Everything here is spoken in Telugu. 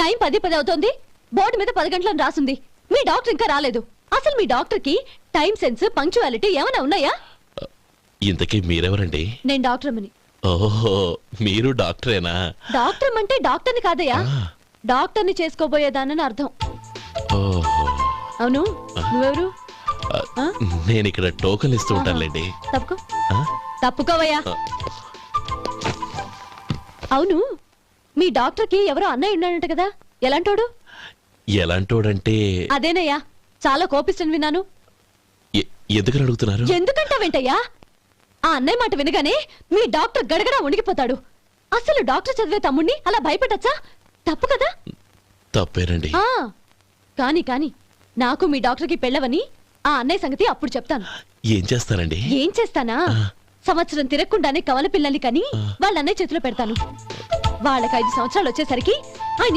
టైం 10 అవుతోంది. బోర్డు మీద 10 గంటలను రాసుంది. మీ డాక్టర్ ఇంకా రాలేదు. అసలు మీ డాక్టర్ కి టైం సెన్స్, పంక్చువాలిటీ ఏమైనా ఉన్నాయా? ఇంతకీ మీరెవరండి? నేను డాక్టర్ అమ్మని. ఓహో, మీరు డాక్టరేనా? డాక్టర్ అంటే డాక్టర్ని కాదయ్యా, డాక్టర్ని చేసుకోబోయేదానని అర్థం. ఓహో, అవును, నువ్వెవరు? నేను ఇక్కడ టోకన్ ఇస్తూ ఉంటానులేండి. తప్పుకో. తప్పుకోవయ్యా. అవును, మీ డాక్టర్ కి ఎవరో అన్నయ్య ఉన్నాడంట కదా, ఎలాంటోడు? ఎలాంటోడంటే అదేనయ్యా, చాలా కోపిస్తని విన్నాను. ఎందుకని అడుగుతున్నారు? ఎందుకంటావేంటయ్యా? ఆ అన్నయ్య మాట వినగానే మీ డాక్టర్ గడగడా ఉణికిపోతాడు. అసలు డాక్టర్ చదివే తమ్ముణ్ణి అలా భయపెట్టచ్చా? తప్పు కదా? తప్పేనండి. కాని కాని నాకు మీ డాక్టర్ కి పెళ్ళవని ఆ అన్నయ్య సంగతి అప్పుడు చెప్తాను. ఏం చేస్తారండి? ఏం చేస్తానా, సంవత్సరం తిరగకుండానే కవల పిల్లల్ని కని వాళ్ళ అన్నయ్య చేతిలో పెడతాను. వాళ్ళకి 5 సంవత్సరాలు వచ్చేసరికి ఆయన